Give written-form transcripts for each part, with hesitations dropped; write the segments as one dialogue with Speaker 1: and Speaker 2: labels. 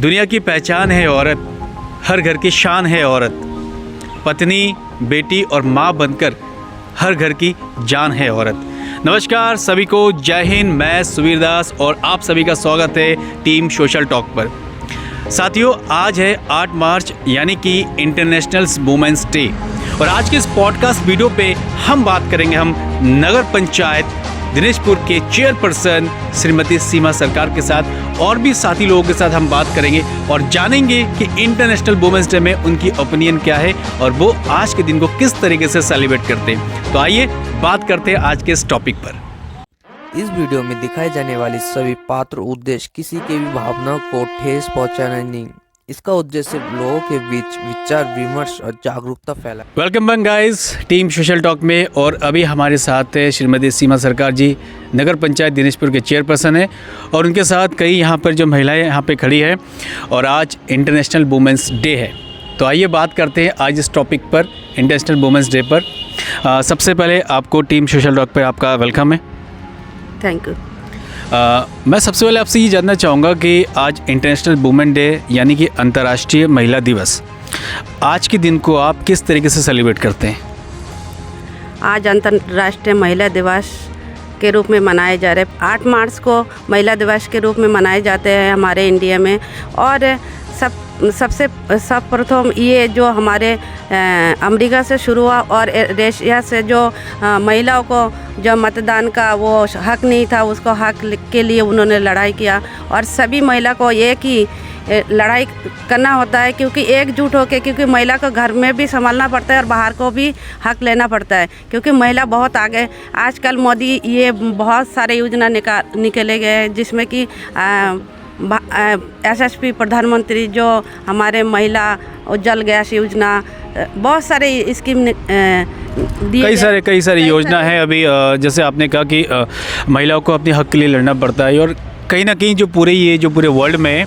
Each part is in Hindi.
Speaker 1: दुनिया की पहचान है औरत, हर घर की शान है औरत, पत्नी, बेटी और माँ बनकर हर घर की जान है औरत। नमस्कार सभी को, जय हिंद। मैं सुवीर दास और आप सभी का स्वागत है टीम सोशल टॉक पर। साथियों, आज है 8 मार्च यानी कि इंटरनेशनल वुमेन्स डे और आज के इस पॉडकास्ट वीडियो पे हम बात करेंगे नगर पंचायत दिनेशपुर के चेयरपर्सन श्रीमती सीमा सरकार के साथ और भी साथी लोगों के साथ हम बात करेंगे और जानेंगे कि इंटरनेशनल वुमेन्स डे में उनकी ओपिनियन क्या है और वो आज के दिन को किस तरीके से सेलिब्रेट करते हैं। तो आइए बात करते हैं आज के इस टॉपिक पर।
Speaker 2: इस वीडियो में दिखाई जाने वाली सभी पात्र उद्देश्य किसी के भी भावनाओं को ठेस पहुंचाना नहीं, इसका उद्देश्य लोगों के बीच विचार विमर्श और जागरूकता फैला।
Speaker 1: Welcome back guys team social talk में। और अभी हमारे साथ है श्रीमती सीमा सरकार जी, नगर पंचायत दिनेशपुर के चेयरपर्सन है और उनके साथ कई यहाँ पर जो महिलाएं यहाँ पे खड़ी है और आज इंटरनेशनल वुमेन्स डे है। तो आइए बात करते हैं आज इस टॉपिक पर, इंटरनेशनल वुमेन्स डे पर। सबसे पहले आपको टीम सोशल टॉक पर आपका वेलकम है।
Speaker 3: Thank you.
Speaker 1: मैं सबसे पहले आपसे ये जानना चाहूँगा कि आज इंटरनेशनल वुमेन डे यानी कि अंतर्राष्ट्रीय महिला दिवस, आज के दिन को आप किस तरीके से सेलिब्रेट करते हैं?
Speaker 3: आज अंतर्राष्ट्रीय महिला दिवस के रूप में मनाए जा रहे 8 मार्च को महिला दिवस के रूप में मनाए जाते हैं हमारे इंडिया में। और सबसे प्रथम ये जो हमारे अमेरिका से शुरू हुआ और एशिया से जो महिलाओं को जो मतदान का वो हक नहीं था, उसको हक के लिए उन्होंने लड़ाई किया। और सभी महिला को एक ही लड़ाई करना होता है, क्योंकि एकजुट होकर, क्योंकि महिला को घर में भी संभालना पड़ता है और बाहर को भी हक लेना पड़ता है, क्योंकि महिला बहुत आगे। आजकल मोदी ये बहुत सारे योजना निकाले गए हैं, जिसमें कि SSP प्रधानमंत्री जो हमारे महिला उज्जवल गैस योजना, बहुत सारे स्कीम
Speaker 1: कई सारी योजना है। अभी जैसे आपने कहा कि महिलाओं को अपने हक के लिए लड़ना पड़ता है और कहीं ना कहीं जो पूरे वर्ल्ड में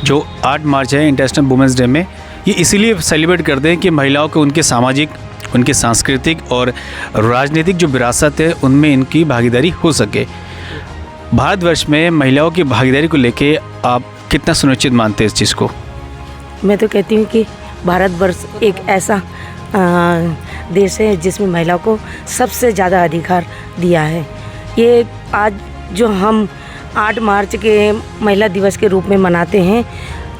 Speaker 1: जो 8 मार्च है इंटरनेशनल वुमेन्स डे में, ये इसीलिए सेलिब्रेट करते हैं कि महिलाओं को उनके सामाजिक, उनके सांस्कृतिक और राजनीतिक जो विरासत है उनमें इनकी भागीदारी हो सके। भारतवर्ष में महिलाओं की भागीदारी को लेके आप कितना सुनिश्चित मानते हैं इस चीज़ को?
Speaker 4: मैं तो कहती हूँ कि भारतवर्ष एक ऐसा देश है जिसमें महिलाओं को सबसे ज़्यादा अधिकार दिया है। ये आज जो हम 8 मार्च के महिला दिवस के रूप में मनाते हैं,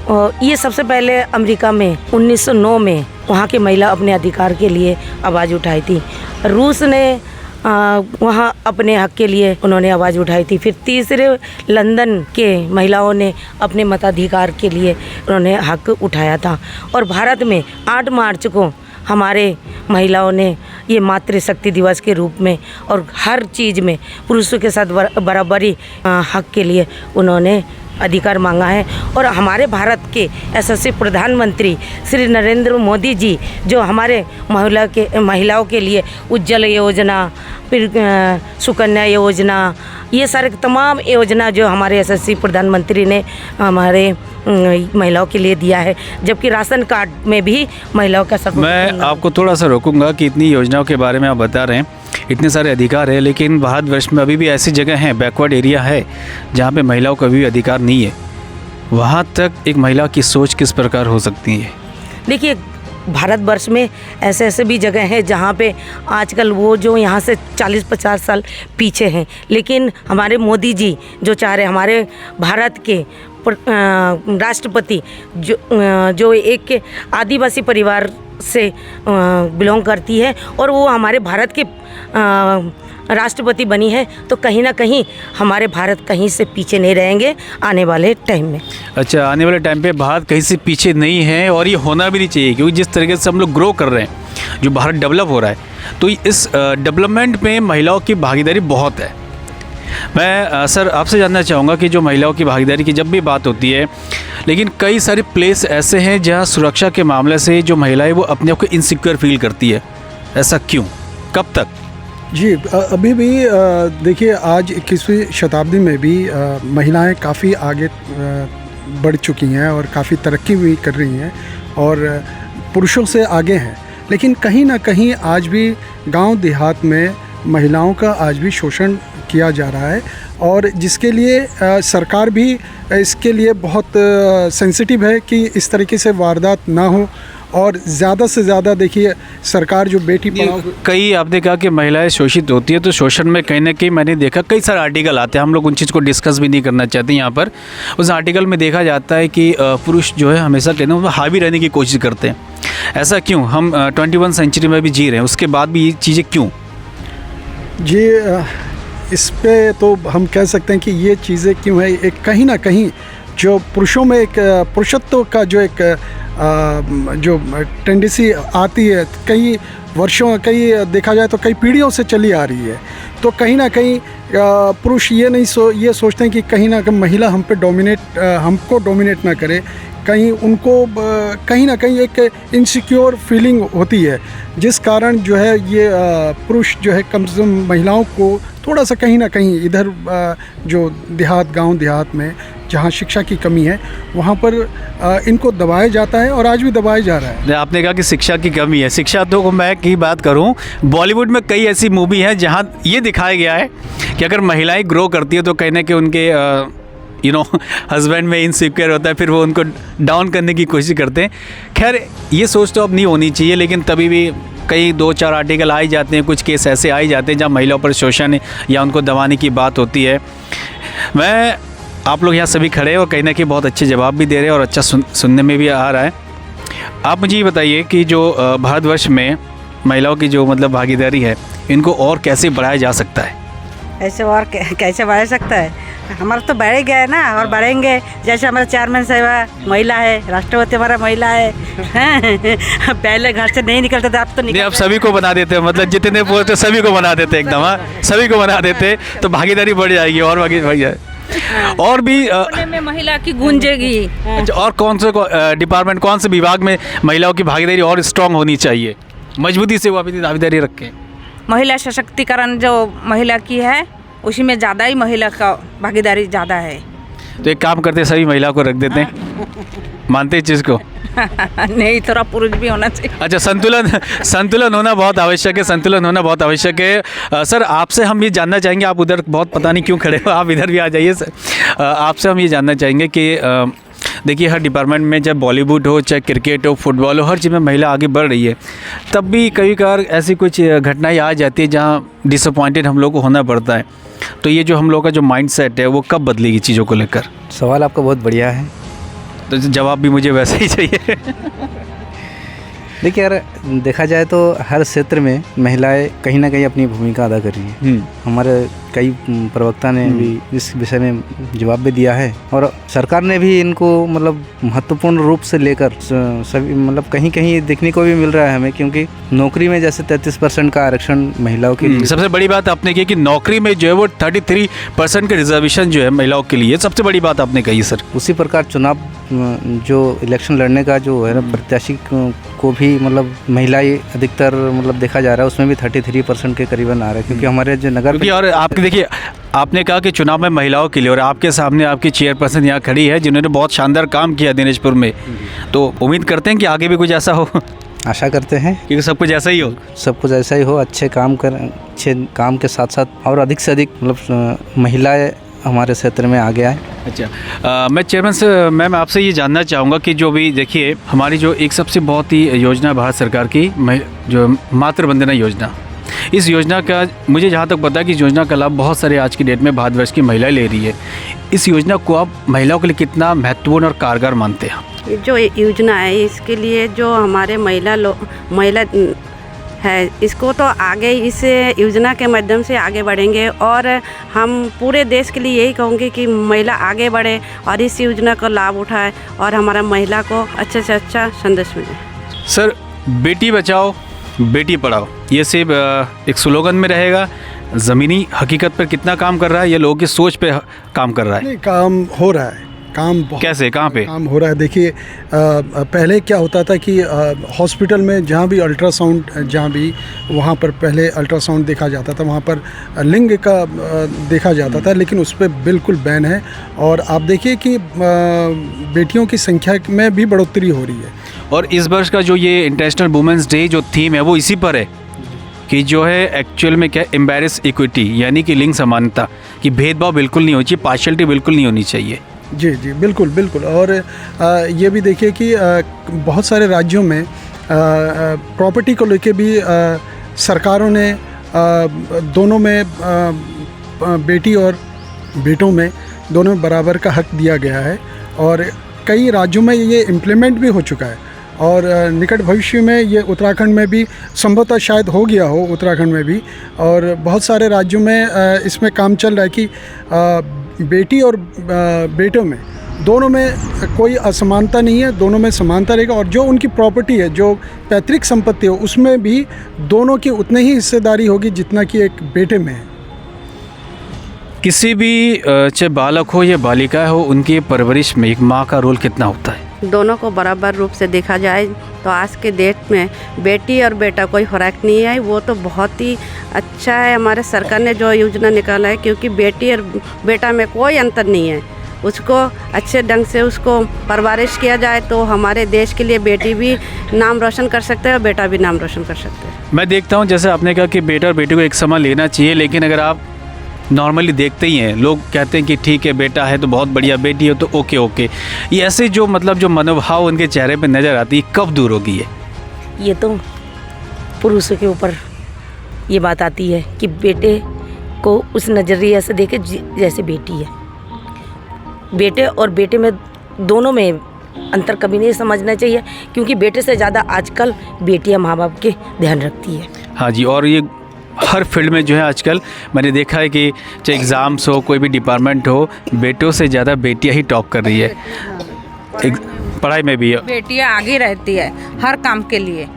Speaker 4: और ये सबसे पहले अमेरिका में 1909 में वहाँ की महिला अपने अधिकार के लिए आवाज़ उठाई थी। रूस ने वहाँ अपने हक के लिए उन्होंने आवाज़ उठाई थी। फिर तीसरे लंदन के महिलाओं ने अपने मताधिकार के लिए उन्होंने हक उठाया था। और भारत में 8 मार्च को हमारे महिलाओं ने ये मातृशक्ति दिवस के रूप में और हर चीज़ में पुरुषों के साथ बराबरी हक के लिए उन्होंने अधिकार मांगा है। और हमारे भारत के यशस्वी प्रधानमंत्री श्री नरेंद्र मोदी जी जो हमारे महिलाओं के लिए उज्ज्वल योजना, फिर सुकन्या योजना, ये सारे तमाम योजना जो हमारे यशस्वी प्रधानमंत्री ने हमारे महिलाओं के लिए दिया है, जबकि राशन कार्ड में भी महिलाओं का सब।
Speaker 1: मैं आपको थोड़ा सा रोकूंगा कि इतनी योजनाओं के बारे में आप बता रहे हैं, इतने सारे अधिकार है, लेकिन भारतवर्ष में अभी भी ऐसी जगह हैं, बैकवर्ड एरिया है जहाँ पे महिलाओं का भी अधिकार नहीं है। वहाँ तक एक महिला की सोच किस प्रकार हो सकती है?
Speaker 4: देखिए, भारतवर्ष में ऐसे भी जगह हैं जहाँ पे आजकल वो जो यहाँ से 40-50 साल पीछे हैं, लेकिन हमारे मोदी जी जो चाह रहे, हमारे भारत के राष्ट्रपति जो एक आदिवासी परिवार से बिलोंग करती है और वो हमारे भारत के राष्ट्रपति बनी है, तो कहीं ना कहीं हमारे भारत कहीं से पीछे नहीं रहेंगे आने वाले टाइम में।
Speaker 1: अच्छा, आने वाले टाइम पे भारत कहीं से पीछे नहीं है और ये होना भी नहीं चाहिए, क्योंकि जिस तरीके से हम लोग ग्रो कर रहे हैं, जो भारत डेवलप हो रहा है, तो इस डेवलपमेंट में महिलाओं की भागीदारी बहुत है। मैं सर आपसे जानना चाहूँगा कि जो महिलाओं की भागीदारी की जब भी बात होती है, लेकिन कई सारे प्लेस ऐसे हैं जहाँ सुरक्षा के मामले से जो महिलाएं वो अपने आप को इनसिक्योर फील करती है, ऐसा क्यों, कब तक?
Speaker 5: जी, अभी भी देखिए, आज 21वीं शताब्दी में भी महिलाएं काफ़ी आगे बढ़ चुकी हैं और काफ़ी तरक्की भी कर रही हैं और पुरुषों से आगे हैं, लेकिन कहीं ना कहीं आज भी गांव देहात में महिलाओं का आज भी शोषण किया जा रहा है, और जिसके लिए सरकार भी इसके लिए बहुत सेंसिटिव है कि इस तरीके से वारदात ना हो। और ज़्यादा से ज़्यादा देखिए सरकार जो बेटी पढ़ाओ,
Speaker 1: कई आपने कहा कि महिलाएं शोषित होती है, तो शोषण में कहीं ना कहीं मैंने देखा कई सारे आर्टिकल आते हैं, हम लोग उन चीज़ को डिस्कस भी नहीं करना चाहते यहाँ पर। उस आर्टिकल में देखा जाता है कि पुरुष जो है हमेशा कहते हैं हावी रहने की कोशिश करते हैं। ऐसा क्यों? हम 21 सेंचुरी में भी जी रहे हैं, उसके बाद भी ये चीज़ें क्यों?
Speaker 5: जी इस पे तो हम कह सकते हैं कि ये चीज़ें क्यों है, एक कहीं ना कहीं जो पुरुषों में एक पुरुषत्व का जो एक जो टेंडेंसी आती है, कई वर्षों कई देखा जाए तो कई पीढ़ियों से चली आ रही है। तो कहीं ना कहीं पुरुष ये सोचते हैं कि कहीं ना कहीं महिला हमको डोमिनेट ना करे, कहीं उनको कहीं ना कहीं एक इनसिक्योर फीलिंग होती है, जिस कारण जो है ये पुरुष जो है कम से कम महिलाओं को थोड़ा सा कहीं ना कहीं इधर जो गांव देहात में जहाँ शिक्षा की कमी है वहाँ पर इनको दबाया जाता है, और आज भी दबाया जा रहा है।
Speaker 1: आपने कहा कि शिक्षा की कमी है, शिक्षा तो मैं की बात करूं, बॉलीवुड में कई ऐसी मूवी हैं जहां ये दिखाया गया है कि अगर महिलाएं ग्रो करती है तो कहीं ना कहीं उनके हस्बैंड में इनसिक्योर होता है, फिर वो उनको डाउन करने की कोशिश करते हैं। खैर ये सोच तो अब नहीं होनी चाहिए, लेकिन तभी भी कई 2-4 आर्टिकल आ ही जाते हैं, कुछ केस ऐसे आ ही जाते हैं जहाँ महिलाओं पर शोषण या उनको दबाने की बात होती है। आप लोग यहाँ सभी खड़े हैं और कहीं ना कहीं बहुत अच्छे जवाब भी दे रहे हैं और अच्छा सुनने में भी आ रहा है। आप मुझे ये बताइए कि जो भारतवर्ष में महिलाओं की जो मतलब भागीदारी है, इनको और कैसे बढ़ाया जा सकता है?
Speaker 6: ऐसे और कैसे बढ़ा सकता है? हमारा तो बढ़ गया है ना, और बढ़ेंगे। जैसे हमारा चेयरमैन साहब महिला है, राष्ट्रपति हमारा महिला है। पहले घर से नहीं निकलते थे, अब तो
Speaker 1: नहीं, अब सभी को बना देते हैं, मतलब जितने पोस्ट है सभी को बना देते हैं, एकदम सभी को बना देते, तो भागीदारी बढ़ जाएगी और आगे बढ़ जाए। और भी
Speaker 6: में महिला की गूंजेगी।
Speaker 1: और कौन से डिपार्टमेंट, कौन से विभाग में महिलाओं की भागीदारी और स्ट्रांग होनी चाहिए, मजबूती से वो अपनी भागीदारी रखें?
Speaker 6: महिला सशक्तिकरण जो महिला की है उसी में ज़्यादा ही महिला का भागीदारी ज़्यादा है।
Speaker 1: तो एक काम करते हैं, सभी महिला को रख देते हैं, मानते हैं चीज़ को?
Speaker 6: नहीं, थोड़ा पुरुष भी होना चाहिए।
Speaker 1: अच्छा, संतुलन होना बहुत आवश्यक है, संतुलन होना बहुत आवश्यक है। सर आपसे हम ये जानना चाहेंगे, आप उधर बहुत पता नहीं क्यों खड़े हो, आप इधर भी आ जाइए सर। आपसे हम ये जानना चाहेंगे कि देखिए हर डिपार्टमेंट में, चाहे बॉलीवुड हो, चाहे क्रिकेट हो, फुटबॉल हो, हर चीज़ में महिला आगे बढ़ रही है, तब भी कई बार ऐसी कुछ घटनाएं आ जाती है जहाँ डिसअपॉइंटेड हम लोग को होना पड़ता है। तो ये जो हम लोग का जो माइंडसेट है वो कब बदलेगी चीज़ों को लेकर?
Speaker 7: सवाल आपका बहुत बढ़िया है,
Speaker 1: तो जवाब भी मुझे वैसे ही चाहिए।
Speaker 7: देखिए यार, देखा जाए तो हर क्षेत्र में महिलाएं कहीं ना कहीं अपनी भूमिका अदा कर रही हैं। हमारे कई प्रवक्ता ने भी इस विषय में जवाब भी दिया है, और सरकार ने भी इनको मतलब महत्वपूर्ण रूप से लेकर सभी मतलब कहीं कहीं देखने को भी मिल रहा है हमें, क्योंकि नौकरी में जैसे 33% का आरक्षण महिलाओं के लिए।
Speaker 1: सबसे बड़ी बात आपने की कि नौकरी में जो है वो 33% का रिजर्वेशन जो है महिलाओं के लिए, सबसे बड़ी बात आपने कही सर।
Speaker 7: उसी प्रकार चुनाव जो इलेक्शन लड़ने का जो है ना, प्रत्याशी को भी मतलब महिलाएं अधिकतर मतलब देखा जा रहा है, उसमें भी 33% के करीबन आ रहा है, क्योंकि हमारे जो नगर।
Speaker 1: और आपके देखिए, आपने कहा कि चुनाव में महिलाओं के लिए, और आपके सामने आपकी चेयरपर्सन यहाँ खड़ी है जिन्होंने बहुत शानदार काम किया दिनाजपुर में, तो उम्मीद करते हैं कि आगे भी कुछ ऐसा हो।
Speaker 7: आशा करते हैं
Speaker 1: कि सब कुछ ऐसा ही हो,
Speaker 7: सब कुछ ऐसा ही हो, अच्छे काम के साथ साथ और अधिक से अधिक मतलब महिलाएं हमारे क्षेत्र में आगे आए।
Speaker 1: अच्छा, मैं चेयरमैन से मैम आपसे ये जानना चाहूँगा कि जो भी देखिए हमारी जो एक सबसे बहुत ही योजना भारत सरकार की जो मातृ वंदना योजना, इस योजना का मुझे जहाँ तक पता है कि इस योजना का लाभ बहुत सारे आज की डेट में भारतवर्ष की महिलाएं ले रही है। इस योजना को आप महिलाओं के लिए कितना महत्वपूर्ण और कारगर मानते हैं?
Speaker 3: जो योजना है इसके लिए जो हमारे महिला है, इसको तो आगे इस योजना के माध्यम से आगे बढ़ेंगे, और हम पूरे देश के लिए यही कहूँगी कि महिला आगे बढ़े और इस योजना का लाभ उठाए और हमारा महिला को अच्छे से अच्छा संदेश मिले।
Speaker 1: सर, बेटी बचाओ बेटी पढ़ाओ ये सिर्फ एक स्लोगन में रहेगा, ज़मीनी हकीकत पर कितना काम कर रहा है, ये लोगों की सोच पे काम कर रहा है?
Speaker 5: नहीं, काम हो रहा है, काम
Speaker 1: कैसे, कहाँ पे
Speaker 5: काम हो रहा है? देखिए पहले क्या होता था कि हॉस्पिटल में जहाँ भी अल्ट्रासाउंड, जहाँ भी वहाँ पर पहले अल्ट्रासाउंड देखा जाता था, वहाँ पर लिंग का देखा जाता था, लेकिन उस पर बिल्कुल बैन है। और आप देखिए कि बेटियों की संख्या में भी बढ़ोतरी हो रही है।
Speaker 1: और इस वर्ष का जो ये इंटरनेशनल वुमेंस डे जो थीम है वो इसी पर है। कि जो है एक्चुअल में क्या एम्बेरस इक्विटी यानी कि लिंग समानता कि भेदभाव बिल्कुल नहीं होनी चाहिए, पार्शलिटी बिल्कुल नहीं होनी चाहिए।
Speaker 5: जी जी बिल्कुल बिल्कुल। और ये भी देखिए कि बहुत सारे राज्यों में प्रॉपर्टी को लेके भी सरकारों ने दोनों में बेटी और बेटों में दोनों में बराबर का हक दिया गया है और कई राज्यों में ये इम्प्लीमेंट भी हो चुका है और निकट भविष्य में ये उत्तराखंड में भी संभवतः शायद हो गया हो उत्तराखंड में भी, और बहुत सारे राज्यों में इसमें काम चल रहा है कि बेटी और बेटों में दोनों में कोई असमानता नहीं है, दोनों में समानता रहेगा और जो उनकी प्रॉपर्टी है, जो पैतृक संपत्ति हो, उसमें भी दोनों की उतनी ही हिस्सेदारी होगी जितना कि एक बेटे में है।
Speaker 1: किसी भी चाहे बालक हो या बालिका हो, उनकी परवरिश में एक माँ का रोल कितना होता है?
Speaker 3: दोनों को बराबर रूप से देखा जाए तो आज के डेट में बेटी और बेटा कोई फर्क नहीं है। वो तो बहुत ही अच्छा है, हमारे सरकार ने जो योजना निकाला है, क्योंकि बेटी और बेटा में कोई अंतर नहीं है। उसको अच्छे ढंग से उसको परवरिश किया जाए तो हमारे देश के लिए बेटी भी नाम रोशन कर सकते हैं और बेटा भी नाम रोशन कर सकते हैं।
Speaker 1: मैं देखता हूँ जैसे आपने कहा कि बेटा और बेटी को एक समान लेना चाहिए, लेकिन अगर आप नॉर्मली देखते ही हैं, लोग कहते हैं कि ठीक है बेटा है तो बहुत बढ़िया, बेटी हो तो ओके ओके। ये ऐसे जो मतलब जो मनोभाव उनके चेहरे पे नज़र आती है, कब दूर होगी
Speaker 4: ये तो पुरुषों के ऊपर ये बात आती है कि बेटे को उस नज़रिए से देखे जैसे बेटी है। बेटे और बेटे में दोनों में अंतर कभी नहीं समझना चाहिए, क्योंकि बेटे से ज़्यादा आजकल बेटियां माँ बाप के ध्यान रखती है।
Speaker 1: हाँ जी, और ये हर फील्ड में जो है आजकल मैंने देखा है कि चाहे एग्ज़ाम्स हो, कोई भी डिपार्टमेंट हो, बेटों से ज़्यादा बेटियां ही टॉप कर रही है। पढ़ाई में भी
Speaker 8: बेटियां आगे रहती है हर काम के लिए।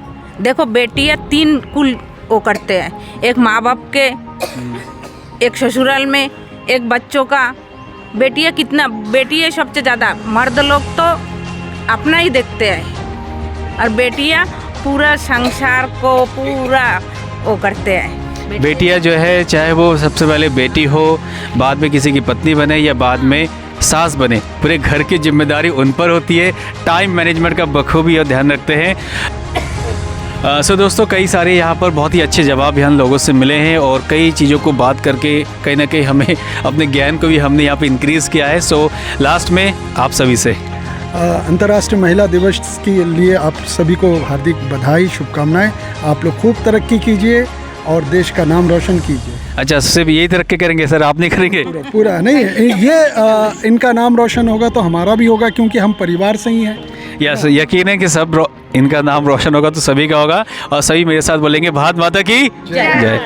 Speaker 8: देखो बेटियां 3 कुल वो करते हैं, एक माँ बाप के, एक ससुराल में, एक बच्चों का। बेटियां कितना, बेटियां सबसे ज़्यादा, मर्द लोग तो अपना ही देखते हैं और बेटियां पूरा संसार को पूरा वो करते हैं।
Speaker 1: बेटियां जो है, चाहे वो सबसे पहले बेटी हो, बाद में किसी की पत्नी बने या बाद में सास बने, पूरे घर की जिम्मेदारी उन पर होती है। टाइम मैनेजमेंट का बखूबी और ध्यान रखते हैं। सो दोस्तों, कई सारे यहाँ पर बहुत ही अच्छे जवाब यहाँ लोगों से मिले हैं और कई चीज़ों को बात करके कहीं ना कहीं हमें अपने ज्ञान को भी हमने यहाँ पे इंक्रीज़ किया है। सो लास्ट में आप सभी से
Speaker 5: अंतर्राष्ट्रीय महिला दिवस के लिए आप सभी को हार्दिक बधाई, शुभकामनाएं। आप लोग खूब तरक्की कीजिए और देश का नाम रोशन कीजिए।
Speaker 1: अच्छा, सिर्फ यही तरक्की करेंगे सर, आप नहीं करेंगे?
Speaker 5: पूरा नहीं, ये इनका नाम रोशन होगा तो हमारा भी होगा, क्योंकि हम परिवार से ही हैं।
Speaker 1: यस, यकीन है कि सब इनका नाम रोशन होगा तो सभी का होगा। और सभी मेरे साथ बोलेंगे भारत माता की जय।